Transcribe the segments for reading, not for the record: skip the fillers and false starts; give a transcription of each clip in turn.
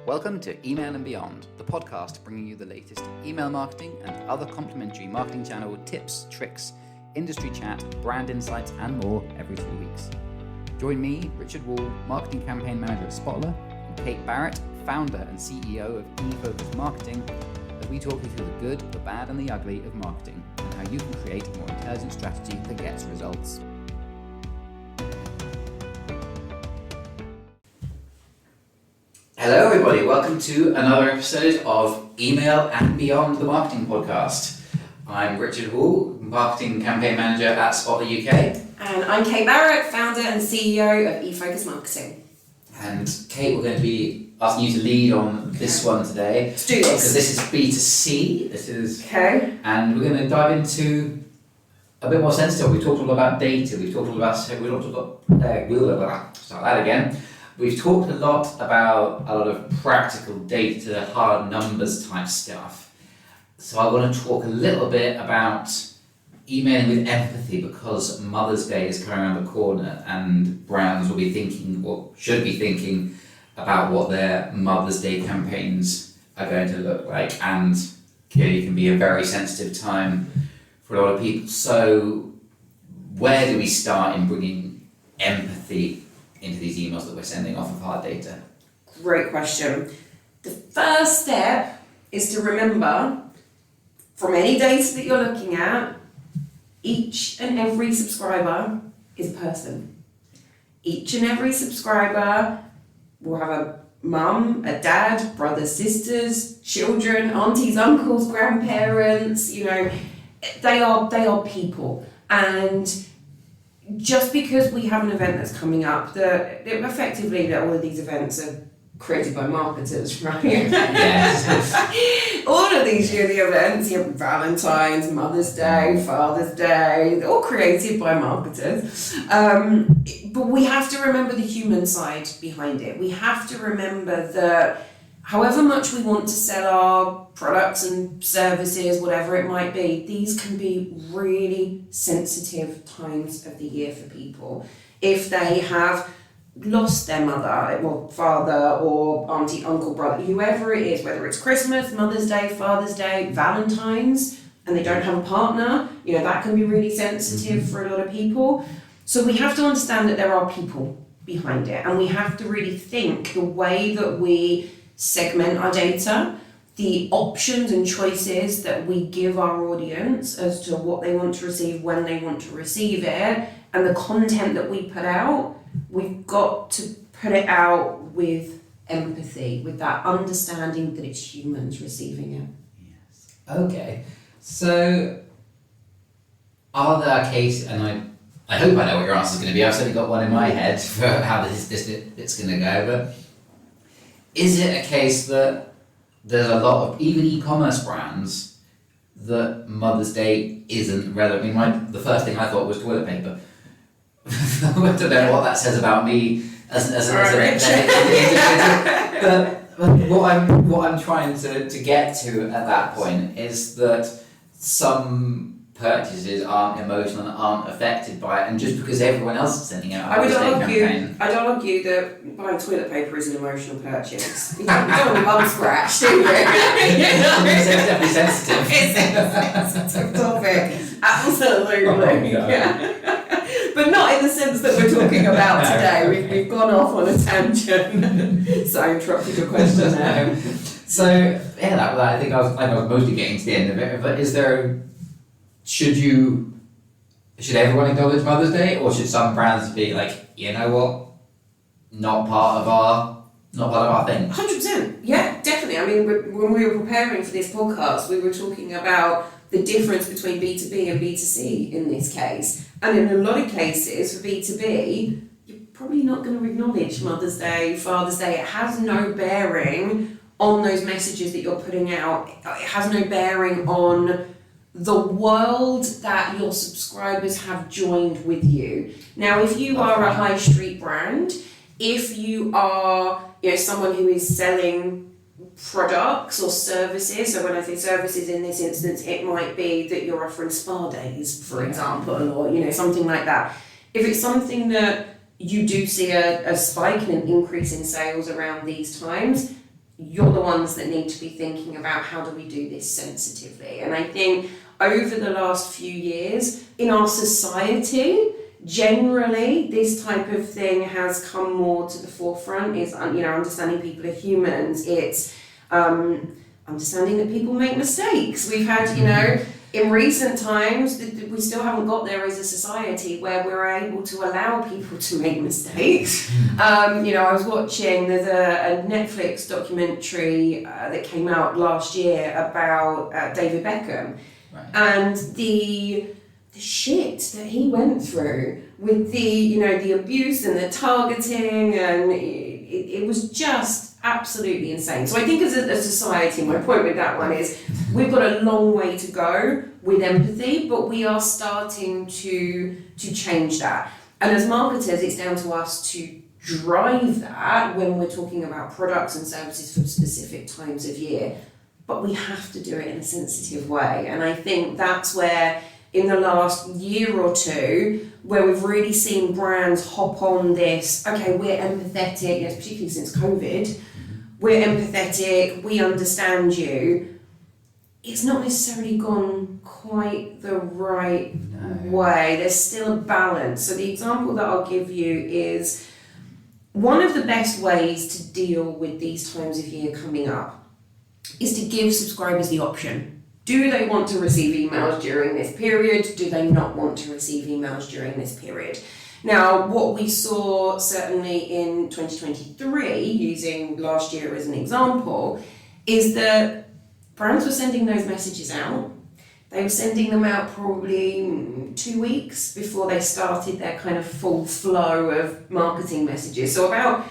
Welcome to Email and Beyond, the podcast bringing you the latest email marketing and other complementary marketing channel tips, tricks, industry chat, brand insights, and more every 3 weeks. Join me, Richard Wall, Marketing Campaign Manager at Spotler, and Kate Barrett, Founder and CEO of eFocus Marketing, as we talk you through the good, the bad, and the ugly of marketing, and how you can create a more intelligent strategy that gets results. Hello everybody, welcome to another episode of Email and Beyond, the marketing podcast. I'm Richard Hall, Marketing Campaign Manager at Spotler UK. And I'm Kate Barrett, Founder and CEO of eFocus Marketing. And Kate, we're going to be asking you to lead on this one today. Let's do this. Because this is B2C, Okay. And we're going to dive into a bit more sensitive. We've talked all about data, we've talked a lot about a lot of practical data, hard numbers type stuff. So I want to talk a little bit about emailing with empathy, because Mother's Day is coming around the corner and brands will be thinking, or should be thinking, about what their Mother's Day campaigns are going to look like. And clearly it can be a very sensitive time for a lot of people. So where do we start in bringing empathy into these emails that we're sending off of hard data? Great question. The first step is to remember, from any data that you're looking at, each and every subscriber is a person. Each and every subscriber will have a mum, a dad, brothers, sisters, children, aunties, uncles, grandparents. They are people. And just because we have an event that's coming up, that all of these events are created by marketers, right? Yes. All of these yearly events, you have Valentine's, Mother's Day, Father's Day, they're all created by marketers. But we have to remember the human side behind it. We have to remember that however much we want to sell our products and services, whatever it might be, these can be really sensitive times of the year for people. If they have lost their mother, or father, or auntie, uncle, brother, whoever it is, whether it's Christmas, Mother's Day, Father's Day, Valentine's, and they don't have a partner, that can be really sensitive for a lot of people. So we have to understand that there are people behind it, and we have to really think the way that we segment our data, the options and choices that we give our audience as to what they want to receive, when they want to receive it, and the content that we put out, we've got to put it out with empathy, with that understanding that it's humans receiving it. Yes. Okay. So, are there cases, and I hope I know what your answer is going to be. I've certainly got one in my head for how it's going to go, but is it a case that there's a lot of, even e-commerce brands, that Mother's Day isn't relevant? I mean, the first thing I thought was toilet paper. I don't know what that says about me as an individual. But what I'm trying to get to at that point is that some purchases aren't emotional and aren't affected by it, and just because everyone else is sending out a Mother's Day campaign. I'd argue that buying toilet paper is an emotional purchase. You don't want a bum scratch, do you? It's definitely sensitive. It's a sensitive topic. Absolutely. Oh, yeah. But not in the sense that we're talking about today. We've gone off on a tangent. So I interrupted your question there. So yeah, that I think I was mostly getting to the end of it. But should everyone acknowledge Mother's Day, or should some brands be like, you know what, not part of our thing? 100%. Yeah, definitely. I mean, when we were preparing for this podcast, we were talking about the difference between B2B and B2C in this case. And in a lot of cases, for B2B, you're probably not going to acknowledge Mother's Day, Father's Day. It has no bearing on those messages that you're putting out. It has no bearing on the world that your subscribers have joined with you. Now, if you are a high street brand, if you are someone who is selling products or services, so when I say services in this instance, it might be that you're offering spa days, for example, or something like that. If it's something that you do see a spike and an increase in sales around these times, you're the ones that need to be thinking about how do we do this sensitively. And I think over the last few years in our society, generally this type of thing has come more to the forefront. Is understanding people are humans. It's understanding that people make mistakes. We've had in recent times, we still haven't got there as a society where we're able to allow people to make mistakes. I was watching, there's a Netflix documentary that came out last year about David Beckham. Right. And the shit that he went through with the abuse and the targeting, and it was just absolutely insane. So I think as a society, my point with that one is we've got a long way to go with empathy, but we are starting to change that. And as marketers, it's down to us to drive that when we're talking about products and services for specific times of year. But we have to do it in a sensitive way. And I think that's where in the last year or two, where we've really seen brands hop on this, okay, we're empathetic, particularly since COVID, we're empathetic, we understand you. It's not necessarily gone quite the right way. There's still a balance. So the example that I'll give you is one of the best ways to deal with these times of year coming up is to give subscribers the option. Do they want to receive emails during this period? Do they not want to receive emails during this period? Now, what we saw certainly in 2023, using last year as an example, is that brands were sending those messages out. They were sending them out probably 2 weeks before they started their kind of full flow of marketing messages. So about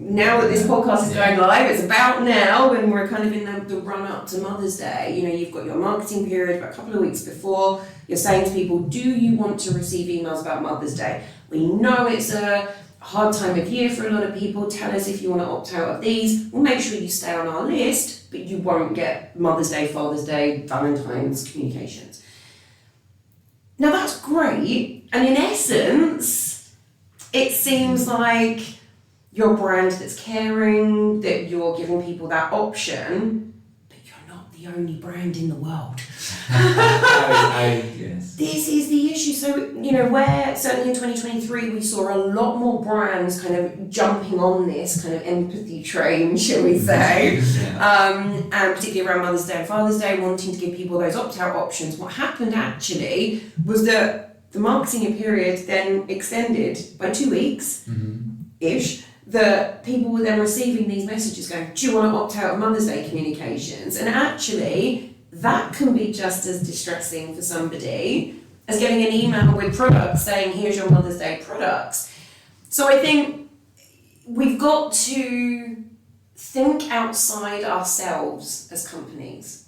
now that this podcast is going live, it's about now when we're kind of in the run-up to Mother's Day. You've got your marketing period about a couple of weeks before. You're saying to people, do you want to receive emails about Mother's Day? We know it's a hard time of year for a lot of people. Tell us if you want to opt out of these. We'll make sure you stay on our list, but you won't get Mother's Day, Father's Day, Valentine's communications. Now that's great. And in essence, it seems like you're a brand that's caring, that you're giving people that option, but you're not the only brand in the world. Yes. This is the issue. So, where certainly in 2023 we saw a lot more brands kind of jumping on this kind of empathy train, shall we say, and particularly around Mother's Day and Father's Day, wanting to give people those opt-out options. What happened actually was that the marketing period then extended by 2 weeks-ish. That people were then receiving these messages going, do you want to opt out of Mother's Day communications? And actually, that can be just as distressing for somebody as getting an email with products saying, here's your Mother's Day products. So I think we've got to think outside ourselves as companies.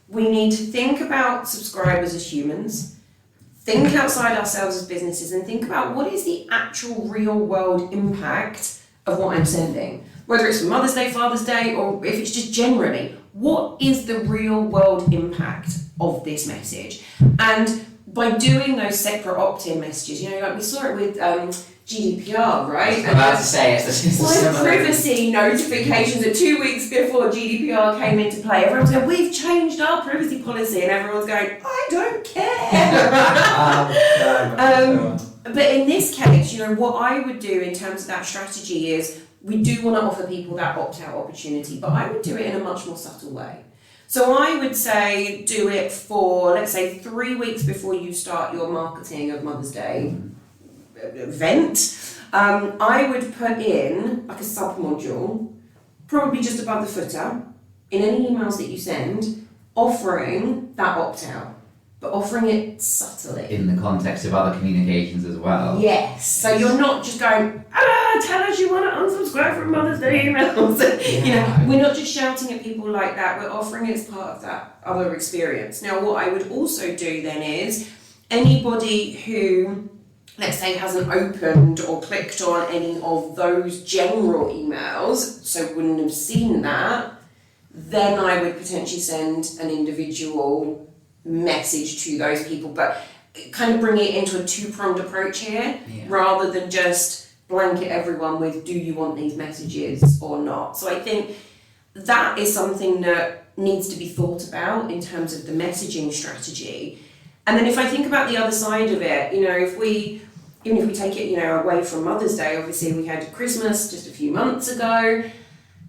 We need to think about subscribers as humans, think outside ourselves as businesses, and think about what is the actual real world impact of what I'm sending, whether it's for Mother's Day, Father's Day, or if it's just generally, what is the real world impact of this message? And by doing those separate opt-in messages, like we saw it with GDPR, right? I was about to say it's privacy notifications that 2 weeks before GDPR came into play, everyone's going, we've changed our privacy policy, and everyone's going, I don't care. But in this case, what I would do in terms of that strategy is we do want to offer people that opt-out opportunity, but I would do it in a much more subtle way. So I would say do it for, let's say, 3 weeks before you start your marketing of Mother's Day event. I would put in like a sub-module, probably just above the footer, in any emails that you send, offering that opt-out, but offering it subtly. In the context of other communications as well. Yes. So you're not just going, tell us you want to unsubscribe from Mother's Day emails. We're not just shouting at people like that. We're offering it as part of that other experience. Now, what I would also do then is anybody who, let's say, hasn't opened or clicked on any of those general emails, so wouldn't have seen that, then I would potentially send an individual message to those people, but kind of bring it into a two-pronged approach here, rather than just blanket everyone with, do you want these messages or not? So I think that is something that needs to be thought about in terms of the messaging strategy. And then if I think about the other side of it, even if we take it, away from Mother's Day, obviously we had Christmas just a few months ago.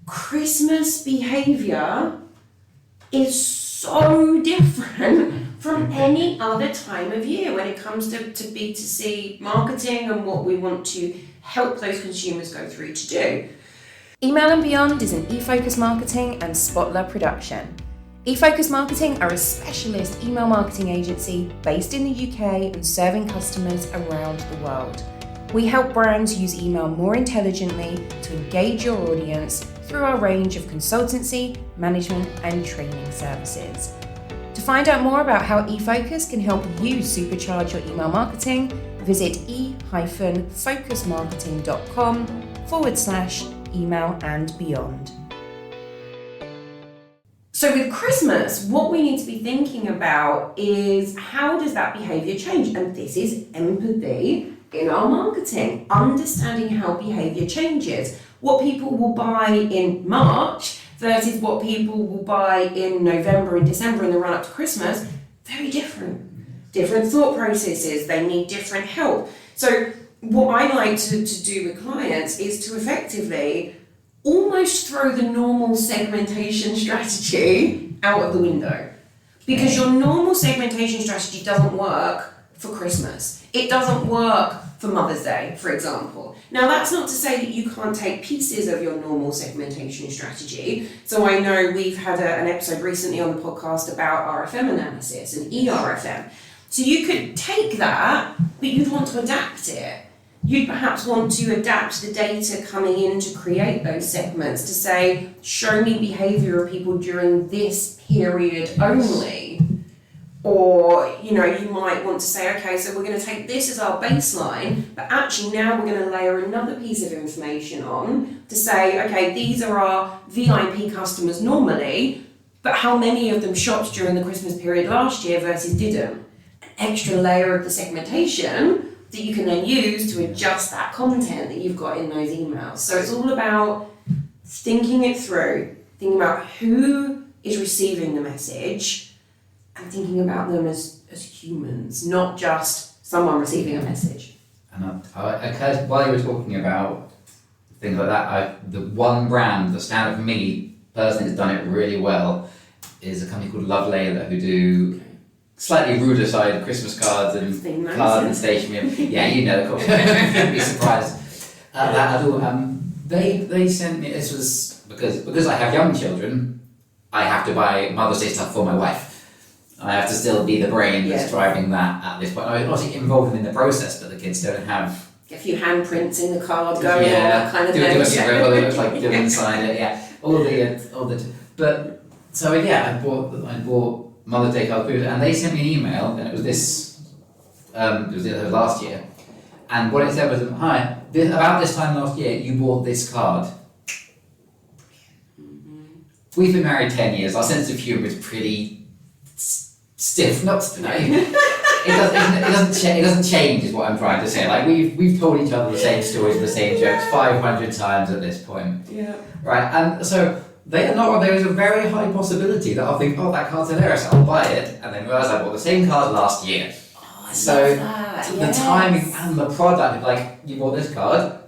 Christmas behaviour is so different from any other time of year when it comes to B2C marketing and what we want to help those consumers go through to do. Email and Beyond is an eFocus Marketing and Spotler production. eFocus Marketing are a specialist email marketing agency based in the UK and serving customers around the world. We help brands use email more intelligently to engage your audience through our range of consultancy, management, and training services. To find out more about how eFocus can help you supercharge your email marketing, visit e-focusmarketing.com/email and beyond. So with Christmas, what we need to be thinking about is how does that behaviour change? And this is empathy in our marketing, understanding how behaviour changes. What people will buy in March versus what people will buy in November and December in the run up to Christmas, very different. Different thought processes, they need different help. So what I like to do with clients is to effectively almost throw the normal segmentation strategy out of the window. Because your normal segmentation strategy doesn't work for Christmas. It doesn't work for Mother's Day, for example. Now, that's not to say that you can't take pieces of your normal segmentation strategy. So I know we've had an episode recently on the podcast about RFM analysis and ERFM. So you could take that, but you'd want to adapt it. You'd perhaps want to adapt the data coming in to create those segments to say, show me behaviour of people during this period only. Or, you might want to say, okay, so we're going to take this as our baseline, but actually now we're going to layer another piece of information on to say, okay, these are our VIP customers normally, but how many of them shopped during the Christmas period last year versus didn't? An extra layer of the segmentation that you can then use to adjust that content that you've got in those emails. So it's all about thinking it through, thinking about who is receiving the message, and thinking about them as humans, not just someone receiving a message. And while you were talking about things like that, the one brand that stand out for me personally has done it really well is a company called Love Layla, who do slightly ruder side Christmas cards and cards and stationery. Yeah, of course. You'd be surprised at that at all. They sent me, this was because I have young children, I have to buy Mother's Day stuff for my wife. I have to still be the brain that's driving that at this point. I'm obviously involved in the process, but the kids don't have a few handprints in the card going, all that kind of thing. Do a scribble, it looks like doing inside it, all the. But so I bought Mother's Day cards, and they sent me an email, and it was this. It was last year, and what it said was, "Hi, about this time last year, you bought this card. We've been married 10 years. Our sense of humour is pretty stiff, not it doesn't change is what I'm trying to say. Like we've told each other the same stories, the same jokes 500 times at this point. Yeah. Right, and so there is a very high possibility that I'll think, oh, that card's hilarious, I'll buy it, and then realise I bought the same card last year. Oh, I love that. The timing and the product, like you bought this card,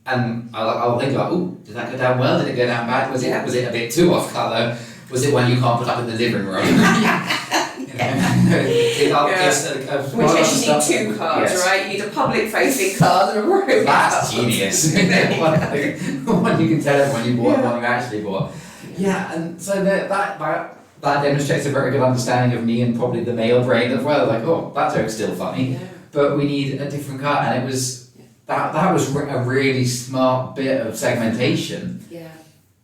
and I'll think like, oh, did that go down well? Did it go down bad? Was it a bit too off colour? Was it one you can't put up in the living room? Which you need two cards, right? You need a public-facing card and a private That's card. genius. one you can tell everyone you bought and one you actually bought. Yeah, and so that demonstrates a very good understanding of me and probably the male brain as well. Like, oh, that joke's still funny, but we need a different card, and it was that was a really smart bit of segmentation. Yeah,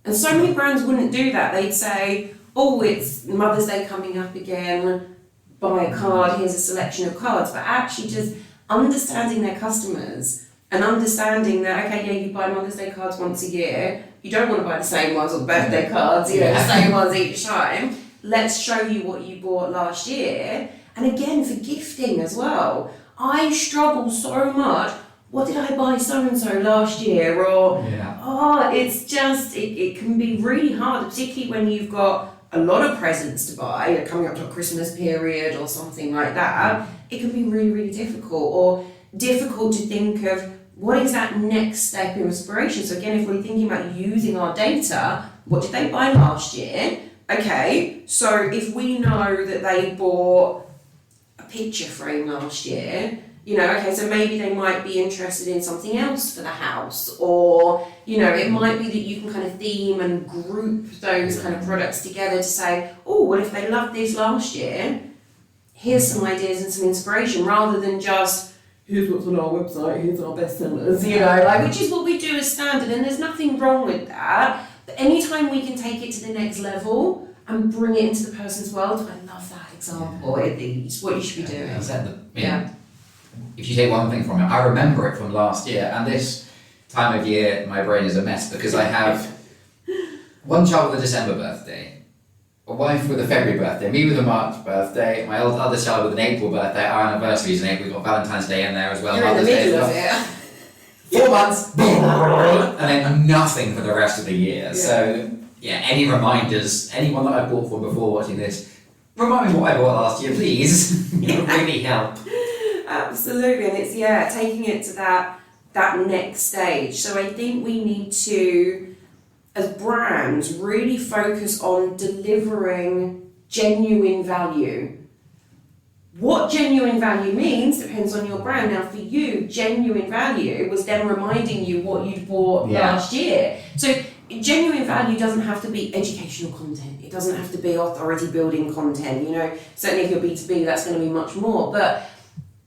and so many brands wouldn't do that. They'd say, oh, it's Mother's Day coming up again, buy a card, here's a selection of cards. But actually just understanding their customers and understanding that, okay, you buy Mother's Day cards once a year, you don't want to buy the same ones or the birthday cards, the same ones each time. Let's show you what you bought last year. And again, for gifting as well. I struggle so much. what did I buy so-and-so last year? Or, Yeah. it's just, it can be really hard, particularly when you've got a lot of presents to buy, coming up to a Christmas period or something like that. It can be really, really difficult, or difficult to think of what is that next step of inspiration. So again, if we're thinking about using our data, what did they buy last year? Okay, so if we know that they bought a picture frame last year, okay, so maybe they might be interested in something else for the house, or, it might be that you can kind of theme and group those kind of products together to say, oh, well, if they loved this last year, here's some ideas and some inspiration, rather than just, here's what's on our website, here's our bestsellers, which is what we do as standard, and there's nothing wrong with that. But anytime we can take it to the next level and bring it into the person's world, I love that example. It's what you should be doing. If you take one thing from it, I remember it from last year, and this time of year, my brain is a mess because I have one child with a December birthday, a wife with a February birthday, me with a March birthday, my other child with an April birthday, our anniversary is in April, we've got Valentine's Day in there as well. You're in the middle of it. 4 months, and then nothing for the rest of the year. So, any reminders, anyone that I bought from before watching this, remind me what I bought last year, please. It would really help. Absolutely, and it's taking it to that next stage. So I think we need to, as brands, really focus on delivering genuine value. What genuine value means depends on your brand. Now for you, genuine value was them reminding you what you'd bought last year. So genuine value doesn't have to be educational content. It doesn't have to be authority building content. Certainly if you're B2B, that's going to be much more. But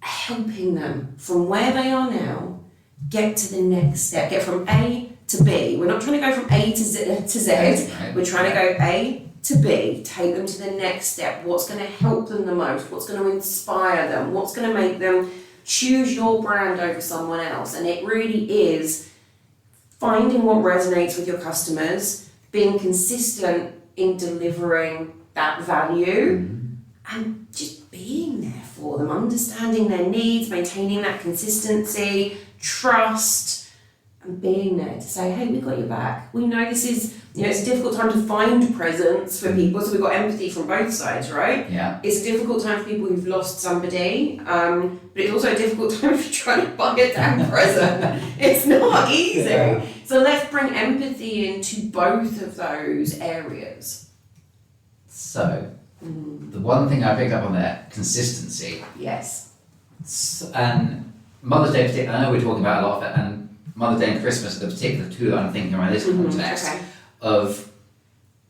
helping them from where they are now, get to the next step, get from A to B. We're not trying to go from A to Z. Right. We're trying to go A to B, take them to the next step. What's going to help them the most? What's going to inspire them? What's going to make them choose your brand over someone else? And it really is finding what resonates with your customers, being consistent in delivering that value, and just being there for them, understanding their needs, maintaining that consistency, trust, and being there to say, hey, we got your back. We know this is, it's a difficult time to find presents for people, so we've got empathy from both sides, right? Yeah. It's a difficult time for people who've lost somebody, but it's also a difficult time if you're trying to buy a damn present. It's not easy. Yeah. So let's bring empathy into both of those areas. So, the one thing I picked up on there, consistency. Yes. And Mother's Day, particularly, I know we're talking about a lot of it, and Mother's Day and Christmas are the particular two that I'm thinking around this context of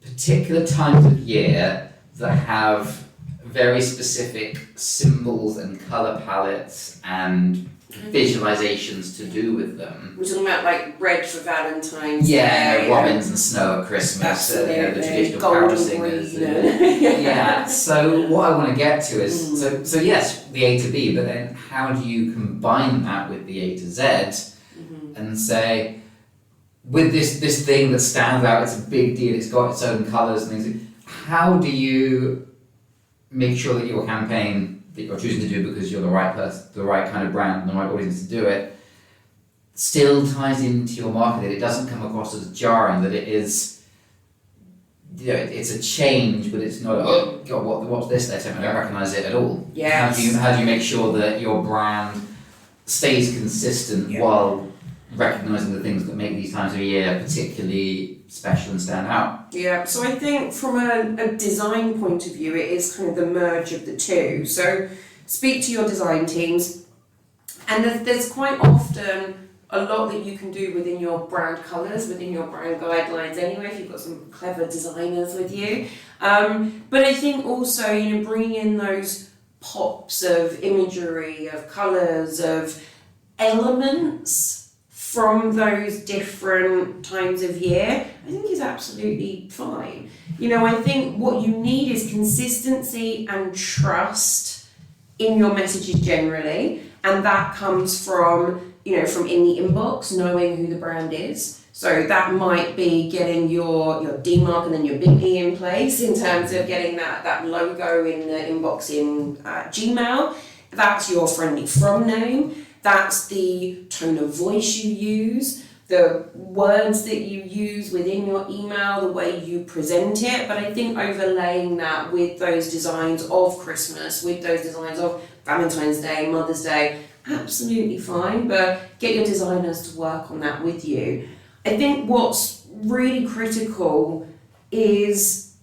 particular times of year that have very specific symbols and colour palettes and visualizations to do with them. We're talking about like red for Valentine's Day. Yeah, robins and snow at Christmas, the traditional carol singers. So what I want to get to is, so yes, the A to B, but then how do you combine that with the A to Z and say, with this thing that stands out, it's a big deal, it's got its own colours and things, how do you make sure that your campaign that you're choosing to do because you're the right person, the right kind of brand, and the right audience to do it, still ties into your marketing? It doesn't come across as jarring, that it is, it's a change, but it's not, oh God, what's this? I don't recognise it at all. Yes. How do you make sure that your brand stays consistent while recognising the things that make these times of year particularly special and stand out? Yeah, so I think from a design point of view, it is kind of the merge of the two. So speak to your design teams, and there's quite often a lot that you can do within your brand colours, within your brand guidelines anyway, if you've got some clever designers with you. But I think also, bringing in those pops of imagery, of colours, of elements from those different times of year, I think is absolutely fine. I think what you need is consistency and trust in your messages generally, and that comes from from in the inbox, knowing who the brand is. So that might be getting your DMARC and then your big E in place in terms of getting that logo in the inbox in Gmail. That's your friendly from name. That's the tone of voice you use, the words that you use within your email, the way you present it. But I think overlaying that with those designs of Christmas, with those designs of Valentine's Day, Mother's Day, absolutely fine, but get your designers to work on that with you. I think what's really critical is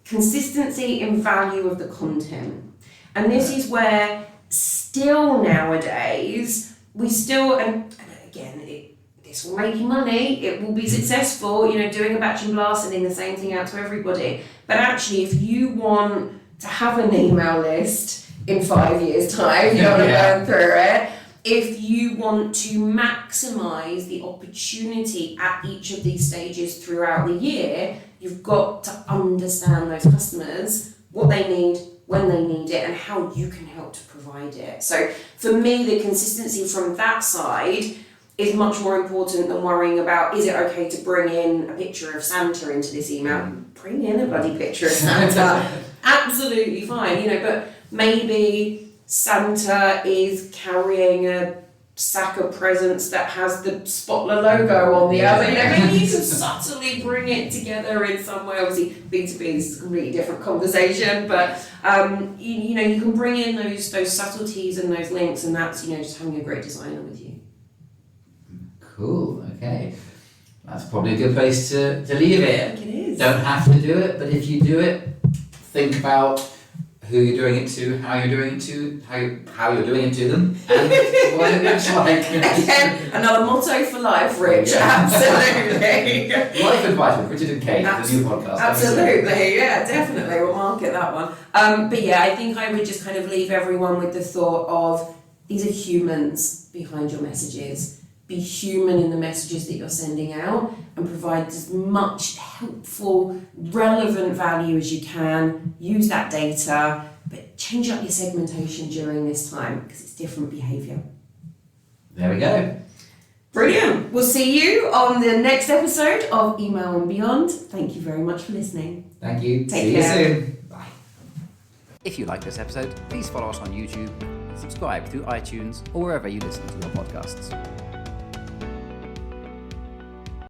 consistency in value of the content. And this is where still nowadays, we still, and again, this will make you money, it will be successful, doing a batch and blast, sending the same thing out to everybody. But actually, if you want to have an email list in 5 years' time, you don't want to burn through it. If you want to maximise the opportunity at each of these stages throughout the year, you've got to understand those customers, what they need, when they need it, and how you can help to provide it. So for me, the consistency from that side is much more important than worrying about, is it okay to bring in a picture of Santa into this email? Bring in a bloody picture of Santa. Absolutely fine, but maybe Santa is carrying a sack of presents that has the Spotler logo on the other. Maybe you can subtly bring it together in some way. Obviously, B2B is a completely different conversation, but you can bring in those subtleties and those links, and that's just having a great designer with you. Cool. Okay, that's probably a good place to leave it. I think it is. Don't have to do it, but if you do it, think about who you're doing it to, how you're doing it to, how you're doing it to them, and what it looks like. Again, another motto for life, Rich. Absolutely. Life advice with Richard and Kate, the new podcast. Absolutely, yeah, definitely. We'll market that one. But yeah, I think I would just kind of leave everyone with the thought of, these are humans behind your messages. Be human in the messages that you're sending out and provide as much helpful, relevant value as you can. Use that data, but change up your segmentation during this time because it's different behaviour. There we go. Brilliant. We'll see you on the next episode of Email and Beyond. Thank you very much for listening. Thank you. Take care. See you soon. Bye. If you like this episode, please follow us on YouTube and subscribe through iTunes or wherever you listen to your podcasts.